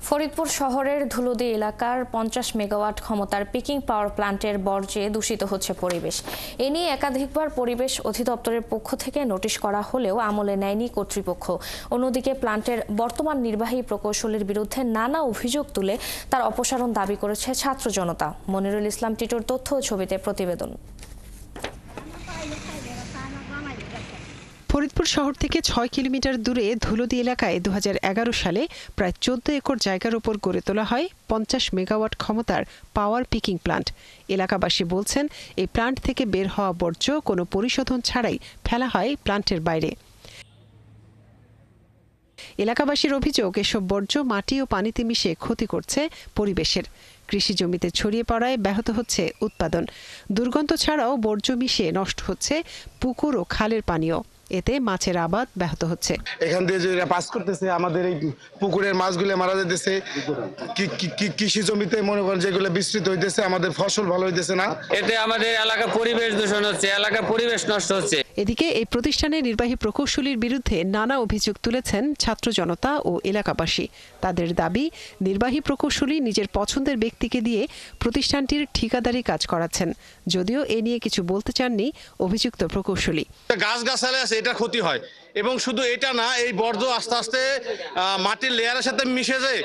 ফরিদপুর শহরের ধুলুদি এলাকার 50 মেগাওয়াট ক্ষমতার পিকিং পাওয়ার প্ল্যান্টের বর্জ্যে দূষিত হচ্ছে পরিবেশ। এ নিয়ে একাধিকবার পরিবেশ অধিদপ্তরের পক্ষ থেকে নোটিশ করা হলেও আমলে নেয়নি কর্তৃপক্ষ। অন্যদিকে প্ল্যান্টের বর্তমান নির্বাহী প্রকৌশলীর বিরুদ্ধে নানা অভিযোগ তুলে তার অপসারণ দাবি করেছে ছাত্র জনতা। মনিরুল ইসলাম টিটোর তথ্য ও ছবিতে প্রতিবেদন। ফরিদপুর শহর থেকে 6 কিলোমিটার দূরে ধুলুদি এলাকায় 2011 সালে প্রায় 14 একর জায়গার উপর গড়ে তোলা হয় 50 মেগাওয়াট ক্ষমতার পাওয়ার পিকিং প্ল্যান্ট। এলাকাবাসী বলছেন, এই প্ল্যান্ট থেকে বের হওয়া বর্জ্য কোনো পরিশোধন ছাড়াই ফেলা হয় প্ল্যান্টের বাইরে। এলাকাবাসীর অভিযোগ, এসব বর্জ্য মাটি ও পানিতে মিশে ক্ষতি করছে পরিবেশের। কৃষি জমিতে ছড়িয়ে পড়ায় ব্যাহত হচ্ছে উৎপাদন। দুর্গন্ধ ছাড়াও বর্জ্য মিশে নষ্ট হচ্ছে পুকুর ও খালের পানিও। এতে মাছের আবাদ ব্যাহত হচ্ছে। এখান দিয়ে যে পাস করতেছে, আমাদের এই পুকুরের মাছগুলো মারা যেতেছে। কৃষি জমিতে মনে করেন যেগুলো বিস্তৃত হইতেছে, আমাদের ফসল ভালো হইতেছে না। এতে আমাদের এলাকার পরিবেশ দূষণ হচ্ছে, এলাকার পরিবেশ নষ্ট হচ্ছে। এদিকে এই প্রতিষ্ঠানের নির্বাহী প্রকৌশলীর বিরুদ্ধে নানা অভিযোগ তুলেছেন ছাত্র জনতা ও এলাকাবাসী। তাদের দাবি, নির্বাহী প্রকৌশলী নিজের পছন্দের ব্যক্তিকে দিয়ে প্রতিষ্ঠানটির ঠিকাদারি কাজ করাচ্ছেন। যদিও এ নিয়ে কিছু বলতে চাননি অভিযুক্ত প্রকৌশলী। গাছ-গাছালি আছে, এটা ক্ষতি হয়। এবং শুধু এটা না, এই বর্জ্য আস্তে আস্তে মাটির লেয়ারের সাথে মিশে যায়।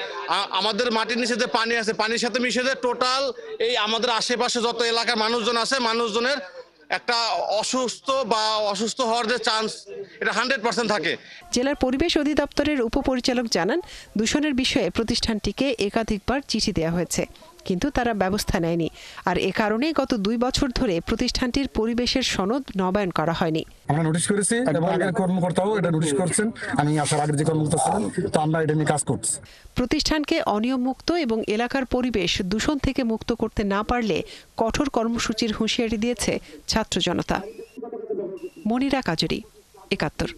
আমাদের মাটির নিচে যে পানি আছে, পানির সাথে মিশে যায়। টোটাল এই আমাদের আশেপাশে যত এলাকার মানুষজন আছে, মানুষজনের একটা অসুস্থ হওয়ার যে চান্স, এটা 100% থাকে। জেলার পরিবেশ অধিদপ্তরের উপপরিচালক জানান, দূষণের বিষয়ে প্রতিষ্ঠানটিকে একাধিকবার চিঠি দেওয়া হয়েছে, কিন্তু তারা ব্যবস্থা নেয়নি। আর এ কারণে গত 2 বছর ধরে প্রতিষ্ঠানটির পরিবেশের সনদ নবায়ন করা হয়নি। আমরা নোটিশ করেছি এবং আগের কর্মকর্তাও এটা নোটিশ করছেন। আমি আসার আগের যে কর্মকর্তা ছিলেন, তো আমরা এটা নিয়ে কাজ করছি। প্রতিষ্ঠানকে অনিয়মমুক্ত এবং এলাকার পরিবেশ দূষণ থেকে মুক্ত করতে না পারলে কঠোর কর্মসূচির হুঁশিয়ারি দিয়েছে ছাত্র জনতা। মনিরা কাজরি, ৭১।